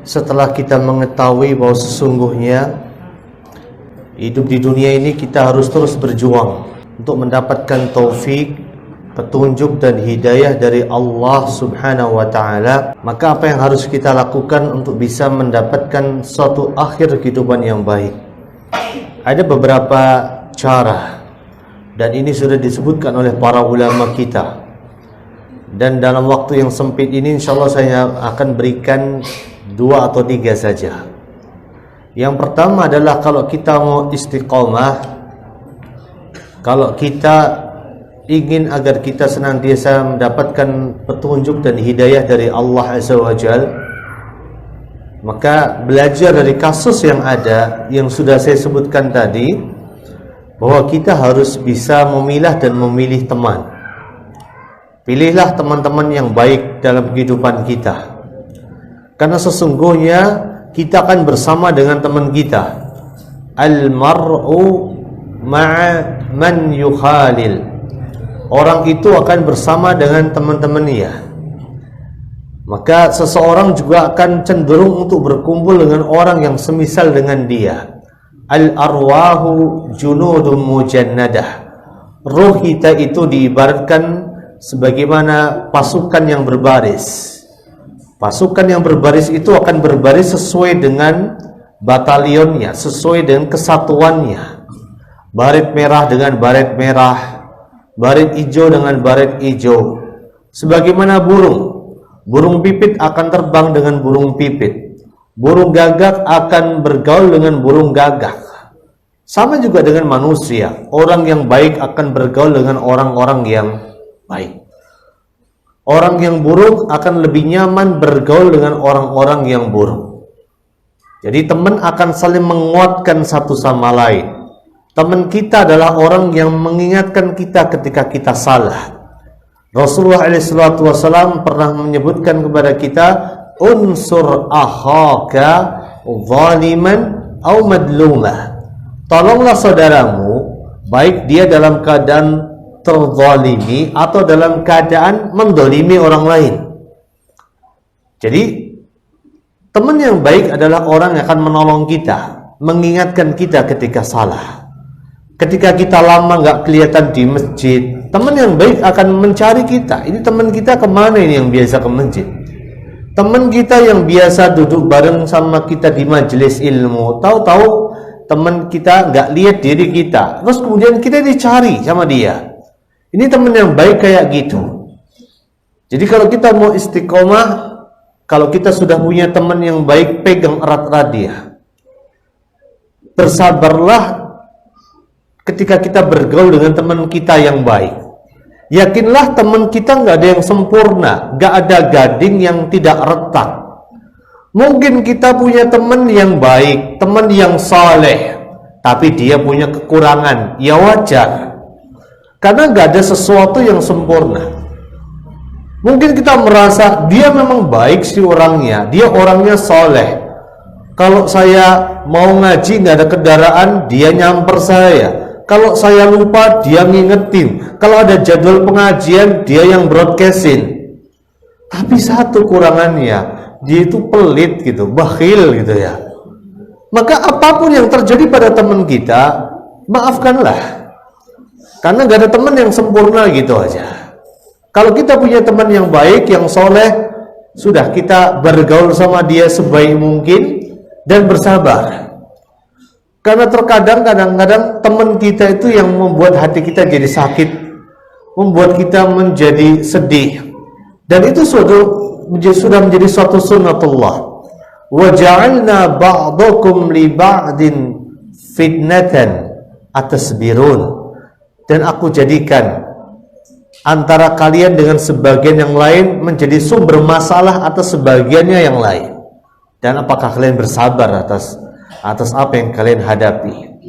setelah kita mengetahui bahwa sesungguhnya hidup di dunia ini kita harus terus berjuang untuk mendapatkan taufik, petunjuk dan hidayah dari Allah Subhanahu wa taala, maka apa yang harus kita lakukan untuk bisa mendapatkan suatu akhir kehidupan yang baik? Ada beberapa cara, dan ini sudah disebutkan oleh para ulama kita. Dan dalam waktu yang sempit ini insyaallah saya akan berikan 2 atau 3 saja. Yang pertama adalah kalau kita mau istiqomah, kalau kita ingin agar kita senantiasa mendapatkan petunjuk dan hidayah dari Allah Azza wa Jal, maka belajar dari kasus yang ada yang sudah saya sebutkan tadi, bahwa kita harus bisa memilah dan memilih teman. Pilihlah teman-teman yang baik dalam kehidupan kita, karena sesungguhnya kita akan bersama dengan teman kita. Al-mar'u ma'a man yukhalil. Orang itu akan bersama dengan teman-temannya. Maka seseorang juga akan cenderung untuk berkumpul dengan orang yang semisal dengan dia. Al-arwahu junudun mujannadah. Ruh kita itu diibaratkan sebagaimana pasukan yang berbaris. Pasukan yang berbaris itu akan berbaris sesuai dengan batalionnya, sesuai dengan kesatuannya. Baret merah dengan baret merah, baret hijau dengan baret hijau. Sebagaimana burung pipit akan terbang dengan burung pipit, burung gagak akan bergaul dengan burung gagak. Sama juga dengan manusia, orang yang baik akan bergaul dengan orang-orang yang baik. Orang yang buruk akan lebih nyaman bergaul dengan orang-orang yang buruk. Jadi teman akan saling menguatkan satu sama lain. Teman kita adalah orang yang mengingatkan kita ketika kita salah. Rasulullah SAW pernah menyebutkan kepada kita, unsur akhaka zaliman au madlumah. Tolonglah saudaramu, baik dia dalam keadaan terzalimi atau dalam keadaan mendolimi orang lain. Jadi teman yang baik adalah orang yang akan menolong kita, mengingatkan kita ketika salah. Ketika kita lama nggak kelihatan di masjid, teman yang baik akan mencari kita. Ini teman kita kemana ini yang biasa ke masjid? Teman kita yang biasa duduk bareng sama kita di majelis ilmu, tahu-tahu teman kita nggak lihat diri kita, terus kemudian kita dicari sama dia. Ini teman yang baik kayak gitu. Jadi kalau kita mau istiqomah, kalau kita sudah punya teman yang baik, pegang erat-erat dia. Bersabarlah ketika kita bergaul dengan teman kita yang baik. Yakinlah teman kita nggak ada yang sempurna, nggak ada gading yang tidak retak. Mungkin kita punya teman yang baik, teman yang saleh, tapi dia punya kekurangan, ya wajar. Karena nggak ada sesuatu yang sempurna. Mungkin kita merasa dia memang baik sih orangnya, dia orangnya soleh. Kalau saya mau ngaji nggak ada kendaraan, dia nyamper saya. Kalau saya lupa, dia ngingetin. Kalau ada jadwal pengajian, dia yang broadcastin. Tapi satu kurangannya, dia itu pelit gitu, bakhil gitu ya. Maka apapun yang terjadi pada teman kita, maafkanlah. Karena gak ada teman yang sempurna gitu aja. Kalau kita punya teman yang baik, yang soleh, sudah kita bergaul sama dia sebaik mungkin dan bersabar. Karena terkadang kadang-kadang teman kita itu yang membuat hati kita jadi sakit, membuat kita menjadi sedih. Dan itu sudah menjadi suatu sunnatullah. Wa ja'alna ba'dakum li ba'din fitnatan atasbirun. Dan aku jadikan antara kalian dengan sebagian yang lain menjadi sumber masalah atas sebagiannya yang lain. Dan apakah kalian bersabar atas apa yang kalian hadapi?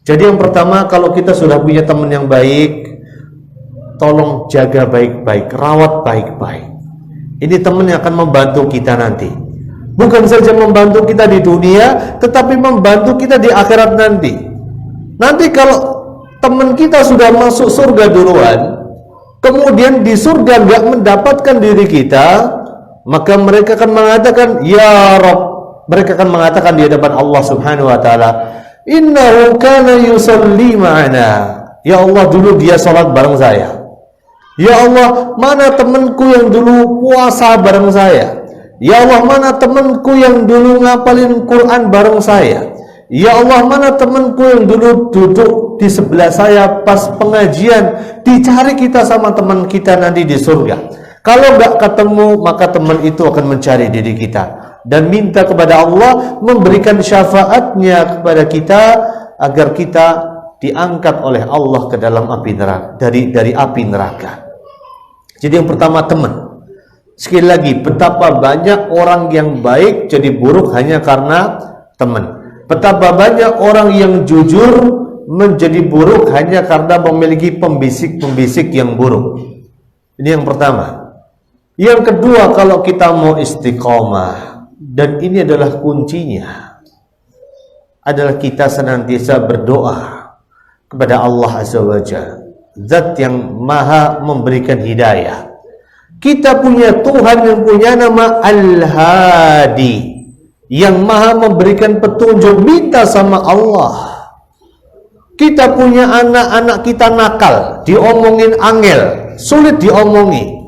Jadi yang pertama, kalau kita sudah punya teman yang baik, tolong jaga baik-baik, rawat baik-baik. Ini teman yang akan membantu kita nanti. Bukan saja membantu kita di dunia, tetapi membantu kita di akhirat nanti. Nanti kalau teman kita sudah masuk surga duluan, kemudian di surga nggak mendapatkan diri kita, maka mereka akan mengatakan, ya Rabb, Mereka akan mengatakan di hadapan Allah Subhanahu wa taala, "Innahu kana yusalli ma'ana." Ya Allah, dulu dia salat bareng saya. Ya Allah, mana temanku yang dulu puasa bareng saya? Ya Allah, mana temanku yang dulu ngapalin Quran bareng saya? Ya Allah, mana temanku yang dulu duduk di sebelah saya pas pengajian? Dicari kita sama teman kita nanti di surga. Kalau nggak ketemu, maka teman itu akan mencari diri kita dan minta kepada Allah memberikan syafaatnya kepada kita agar kita diangkat oleh Allah ke dalam api neraka, dari api neraka. Jadi yang pertama, teman. Sekali lagi, betapa banyak orang yang baik jadi buruk hanya karena teman. Betapa banyak orang yang jujur menjadi buruk hanya karena memiliki pembisik-pembisik yang buruk. Ini yang pertama. Yang kedua, kalau kita mau istiqomah, dan ini adalah kuncinya, adalah kita senantiasa berdoa kepada Allah Azza wa Jalla, Zat yang maha memberikan hidayah. Kita punya Tuhan yang punya nama Al-Hadi, yang maha memberikan petunjuk. Minta sama Allah. Kita punya anak-anak kita nakal, diomongin angel, sulit diomongi.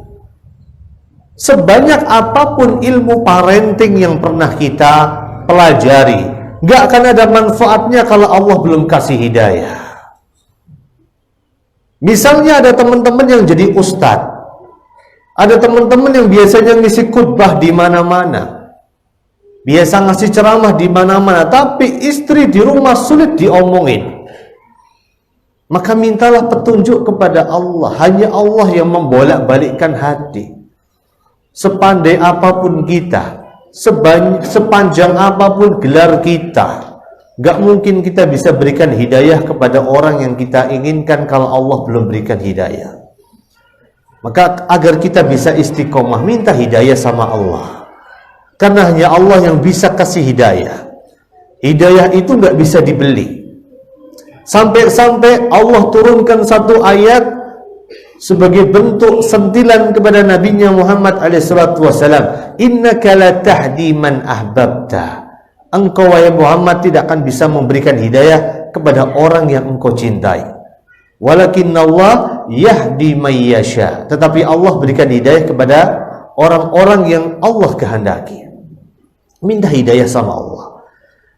Sebanyak apapun ilmu parenting yang pernah kita pelajari, gak akan ada manfaatnya kalau Allah belum kasih hidayah. Misalnya ada teman-teman yang jadi ustadz, ada teman-teman yang biasanya ngisi khutbah di mana-mana, biasa ngasih ceramah di mana-mana, tapi istri di rumah sulit diomongin. Maka mintalah petunjuk kepada Allah. Hanya Allah yang membolak-balikkan hati. Sepandai apapun kita, sepanjang apapun gelar kita, gak mungkin kita bisa berikan hidayah kepada orang yang kita inginkan kalau Allah belum berikan hidayah. Maka agar kita bisa istiqomah, minta hidayah sama Allah. Karena hanya Allah yang bisa kasih hidayah. Hidayah itu gak bisa dibeli. Sampai-sampai Allah turunkan satu ayat sebagai bentuk sentilan kepada Nabi-Nya Muhammad SAW. Innaka la tahdi man ahbabta. Engkau wahai Muhammad tidak akan bisa memberikan hidayah kepada orang yang engkau cintai. Walakinna Allah yahdi man yasha. Tetapi Allah berikan hidayah kepada orang-orang yang Allah kehendaki. Minta hidayah sama Allah.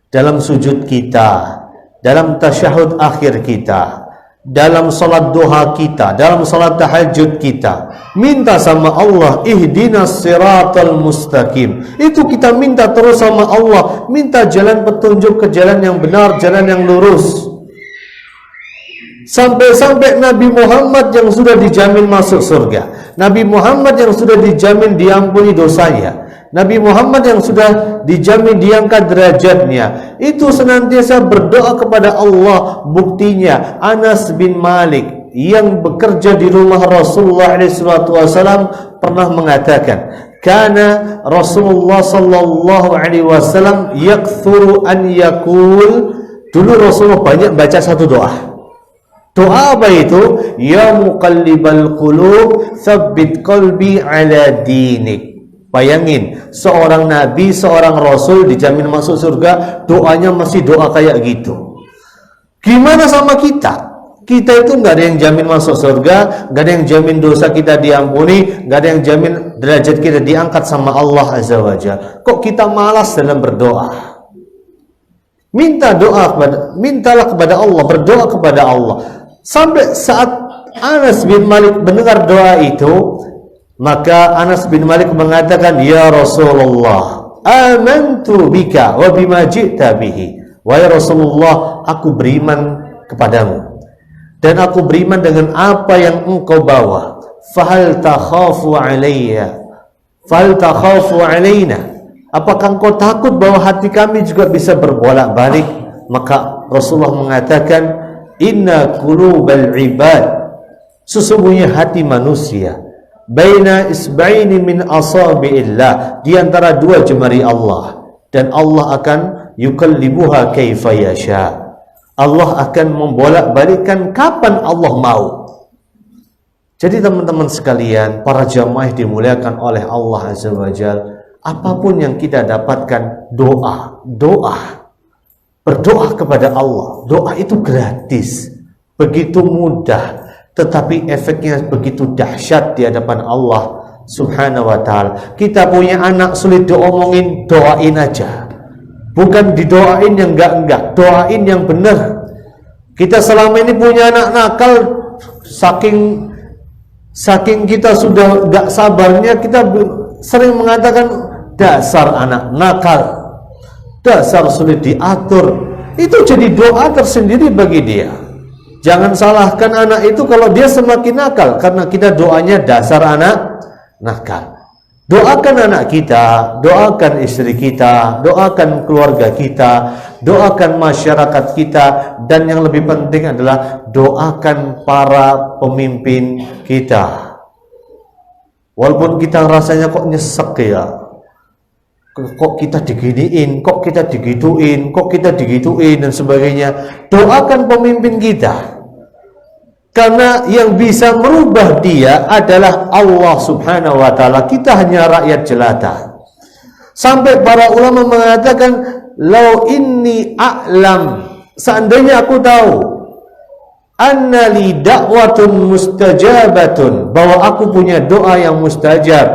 Dalam sujud kita, dalam tasyahud akhir kita, dalam salat duha kita, dalam salat tahajud kita, minta sama Allah, ihdinas siratal mustaqim. Itu kita minta terus sama Allah, minta jalan petunjuk ke jalan yang benar, jalan yang lurus. Sampai-sampai Nabi Muhammad yang sudah dijamin masuk surga, Nabi Muhammad yang sudah dijamin diampuni dosanya, Nabi Muhammad yang sudah dijamin diangkat derajatnya, itu senantiasa berdoa kepada Allah. Buktinya Anas bin Malik yang bekerja di rumah Rasulullah SAW pernah mengatakan, karena Rasulullah sallallahu alaihi wasallam yakthuru an yakul. Dulu Rasulullah banyak baca satu doa. Doa apa itu? Ya muqallibal qulub, tsabbit qalbi ala dinik. Bayangin, seorang nabi, seorang rasul dijamin masuk surga, doanya masih doa kayak gitu. Gimana sama kita? Kita itu nggak ada yang jamin masuk surga, nggak ada yang jamin dosa kita diampuni, nggak ada yang jamin derajat kita diangkat sama Allah Azza wa Jalla. Kok kita malas dalam berdoa? Mintalah kepada Allah, berdoa kepada Allah. Sampai saat Anas bin Malik mendengar doa itu, maka Anas bin Malik mengatakan, ya Rasulullah, amantu bika wa bima ji'ta bihi. Wahai Rasulullah, aku beriman kepadamu dan aku beriman dengan apa yang engkau bawa. Fahal takhafu alayya, fahal takhafu alayna. Apakah engkau takut bahwa hati kami juga bisa berbolak-balik? Maka Rasulullah mengatakan, inna qulubal ibad, sesungguhnya hati manusia, baina isbaini min asabi'illah, di antara dua jemari Allah, dan Allah akan yukallibuha kaifa yasha. Allah akan membolak-balikkan kapan Allah mau. Jadi teman-teman sekalian, para jamaah dimuliakan oleh Allah Azza wa Jalla, apapun yang kita dapatkan, doa. Berdoa kepada Allah. Doa itu gratis, begitu mudah, tetapi efeknya begitu dahsyat di hadapan Allah Subhanahu wa ta'ala. Kita punya anak sulit diomongin, doain aja. Bukan didoain yang enggak, doain yang benar. Kita selama ini punya anak nakal, saking kita sudah enggak sabarnya, kita sering mengatakan dasar anak nakal, dasar sulit diatur. Itu jadi doa tersendiri bagi dia. Jangan salahkan anak itu kalau dia semakin nakal, karena kita doanya dasar anak nakal. Doakan anak kita, doakan istri kita, doakan keluarga kita, doakan masyarakat kita, dan yang lebih penting adalah doakan para pemimpin kita. Walaupun kita rasanya kok nyesek ya, kok kita diginiin, kok kita digituin, dan sebagainya. Doakan pemimpin kita, karena yang bisa merubah dia adalah Allah Subhanahu wa ta'ala. Kita hanya rakyat jelata. Sampai para ulama mengatakan, lau inni a'lam, seandainya aku tahu, anna li da'watun mustajabatun, bahwa aku punya doa yang mustajab,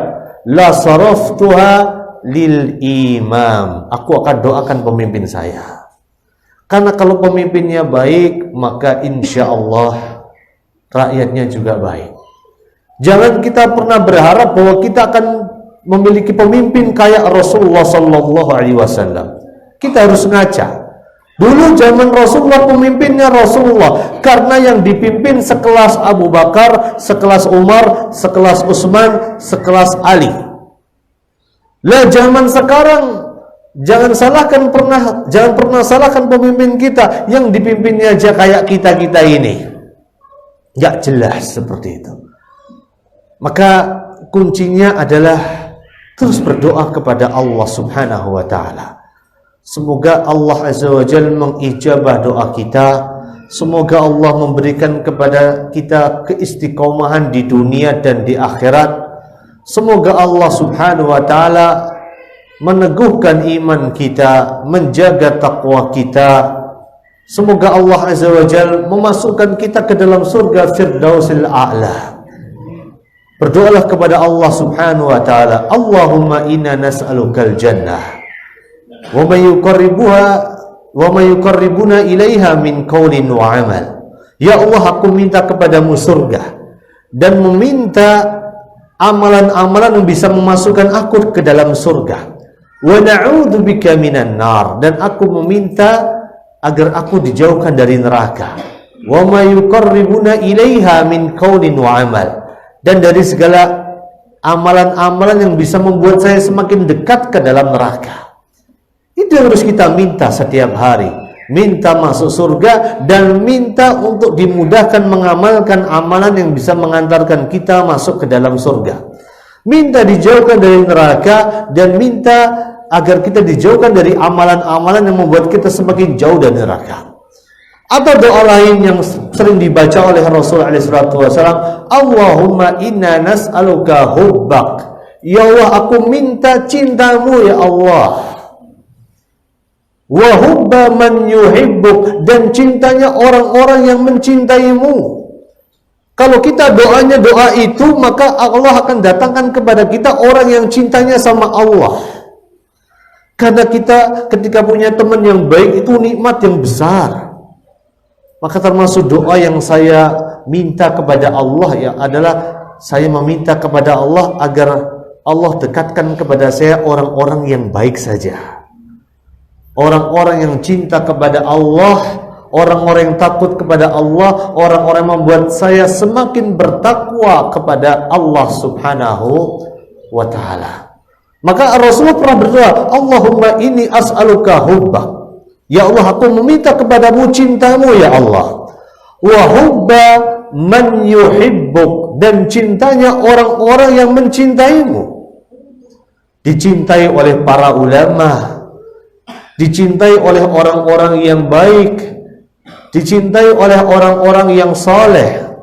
la saraftuha lil imam, aku akan doakan pemimpin saya. Karena kalau pemimpinnya baik, maka insya Allah rakyatnya juga baik. Jangan kita pernah berharap bahwa kita akan memiliki pemimpin kayak Rasulullah Sallallahu Alaihi Wasallam. Kita harus ngaca. Dulu zaman Rasulullah, pemimpinnya Rasulullah, karena yang dipimpin sekelas Abu Bakar, sekelas Umar, sekelas Utsman, sekelas Ali. Lah zaman sekarang, jangan pernah salahkan pemimpin kita yang dipimpinnya aja kayak kita ini. Gak jelas seperti itu. Maka kuncinya adalah terus berdoa kepada Allah Subhanahu wa ta'ala. Semoga Allah Azza wa Jalla mengijabah doa kita. Semoga Allah memberikan kepada kita keistiqomahan di dunia dan di akhirat. Semoga Allah Subhanahu wa ta'ala meneguhkan iman kita, menjaga takwa kita. Semoga Allah Azza wa Jalla memasukkan kita ke dalam surga Firdausil A'la. Berdoalah kepada Allah Subhanahu wa ta'ala, Allahumma inna nas'alukal jannah wa ma yuqarribuna ilaiha min qaulin wa amal. Ya Allah, aku minta kepadamu surga dan meminta amalan-amalan yang bisa memasukkan aku ke dalam surga. Wa na'udzubika minan nar, dan aku meminta agar aku dijauhkan dari neraka. Wa ma yuqarribuna ilaiha min qaulin wa amal, dan dari segala amalan-amalan yang bisa membuat saya semakin dekat ke dalam neraka. Itu yang harus kita minta setiap hari. Minta masuk surga dan minta untuk dimudahkan mengamalkan amalan yang bisa mengantarkan kita masuk ke dalam surga. Minta dijauhkan dari neraka dan minta agar kita dijauhkan dari amalan-amalan yang membuat kita semakin jauh dari neraka. Atau doa lain yang sering dibaca oleh Rasulullah SAW, Allahumma inna nas'aluka hubbak. Ya Allah, aku minta cintamu ya Allah. Wa hubba man yuhibbuk, dan cintanya orang-orang yang mencintaimu. Kalau kita doanya doa itu, maka Allah akan datangkan kepada kita orang yang cintanya sama Allah. Karena kita ketika punya teman yang baik itu nikmat yang besar. Maka termasuk doa yang saya minta kepada Allah ya adalah saya meminta kepada Allah agar Allah dekatkan kepada saya orang-orang yang baik saja. Orang-orang yang cinta kepada Allah, orang-orang yang takut kepada Allah, orang-orang yang membuat saya semakin bertakwa kepada Allah Subhanahu wa ta'ala. Maka Rasulullah pernah berdoa, Allahumma inni as'aluka hubbak. Ya Allah, aku meminta kepadamu cintamu ya Allah. Wa hubba man yuhibbuk, dan cintanya orang-orang yang mencintaimu. Dicintai oleh para ulama, dicintai oleh orang-orang yang baik, dicintai oleh orang-orang yang soleh.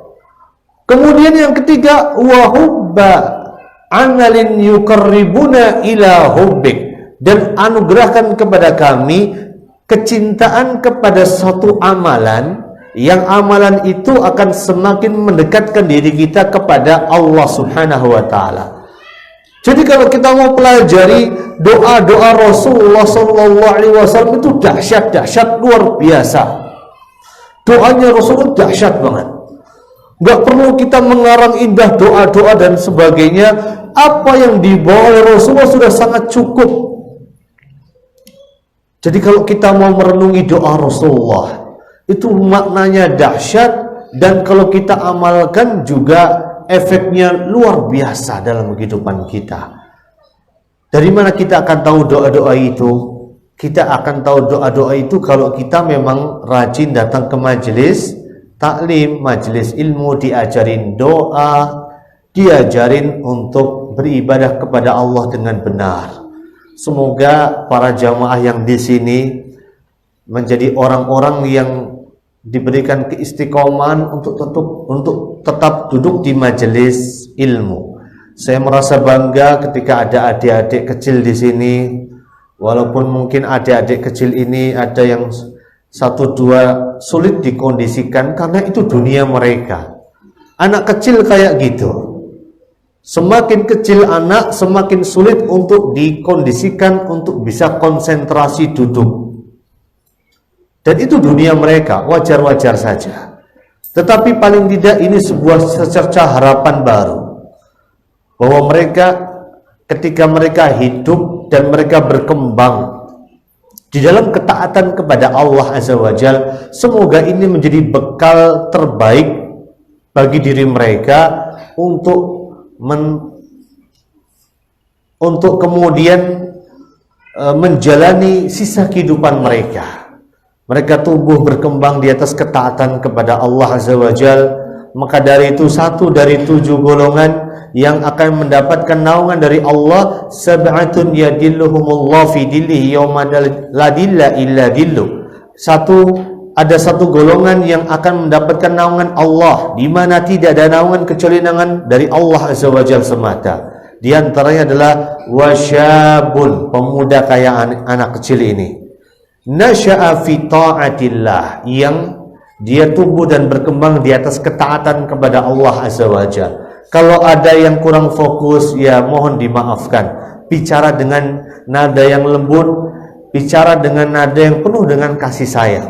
Kemudian yang ketiga, wa hubba amalin yuqarribuna ila hubbik, dan anugerahkan kepada kami kecintaan kepada satu amalan yang amalan itu akan semakin mendekatkan diri kita kepada Allah Subhanahu wa taala. Jadi kalau kita mau pelajari doa-doa Rasulullah sallallahu alaihi wasallam itu dahsyat luar biasa. Doanya Rasulullah dahsyat banget. Enggak perlu kita mengarang indah doa-doa dan sebagainya. Apa yang dibawa oleh Rasulullah sudah sangat cukup. Jadi kalau kita mau merenungi doa Rasulullah, itu maknanya dahsyat, dan kalau kita amalkan juga efeknya luar biasa dalam kehidupan kita. Dari mana kita akan tahu doa-doa itu? Kita akan tahu doa-doa itu kalau kita memang rajin datang ke majelis taklim, majelis ilmu, diajarin doa, diajarin untuk beribadah kepada Allah dengan benar. Semoga para jamaah yang di sini menjadi orang-orang yang diberikan keistiqomahan untuk tetap duduk di majelis ilmu. Saya merasa bangga ketika ada adik-adik kecil di sini, walaupun mungkin adik-adik kecil ini ada yang satu dua sulit dikondisikan karena itu dunia mereka. Anak kecil kayak gitu. Semakin kecil anak, semakin sulit untuk dikondisikan untuk bisa konsentrasi duduk. Dan itu dunia mereka, wajar-wajar saja. Tetapi paling tidak ini sebuah secercah harapan baru. Bahwa mereka ketika mereka hidup dan mereka berkembang di dalam ketaatan kepada Allah Azza wa Jalla, semoga ini menjadi bekal terbaik bagi diri mereka untuk kemudian menjalani sisa kehidupan mereka. Mereka tumbuh berkembang di atas ketaatan kepada Allah Azza wa Jalla. Maka dari itu satu dari 7 golongan yang akan mendapatkan naungan dari Allah, sab'atun yadilluhumullah fi dillihi yauma la dilla illa dillu. Ada satu golongan yang akan mendapatkan naungan Allah, di mana tidak ada naungan kecuali naungan dari Allah Azza wa Jalla semata. Di antaranya adalah wasyabun, pemuda kayak anak kecil ini, nasya'a fi ta'atillah, yang dia tumbuh dan berkembang di atas ketaatan kepada Allah Azza wa Jalla. Kalau ada yang kurang fokus, ya mohon dimaafkan. Bicara dengan nada yang lembut, bicara dengan nada yang penuh dengan kasih sayang.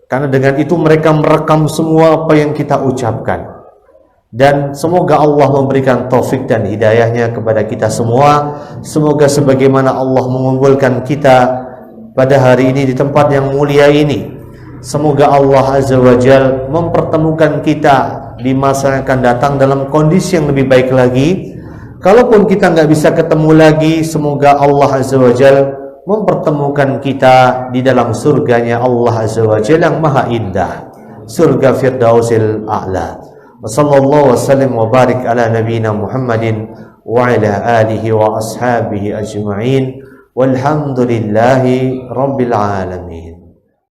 Karena dengan itu mereka merekam semua apa yang kita ucapkan. Dan semoga Allah memberikan taufik dan hidayahnya kepada kita semua. Semoga sebagaimana Allah mengumpulkan kita pada hari ini di tempat yang mulia ini, semoga Allah Azza wa Jalla mempertemukan kita di masa yang akan datang dalam kondisi yang lebih baik lagi. Kalaupun kita nggak bisa ketemu lagi, semoga Allah Azza wa Jalla mempertemukan kita di dalam surganya Allah Azza wa Jalla yang maha indah, surga Firdausil A'la. Wa sallallahu wasallam wa barik ala nabiyyina Muhammadin wa ala alihi wa ashabihi ajma'in, walhamdulillahi rabbil alamin.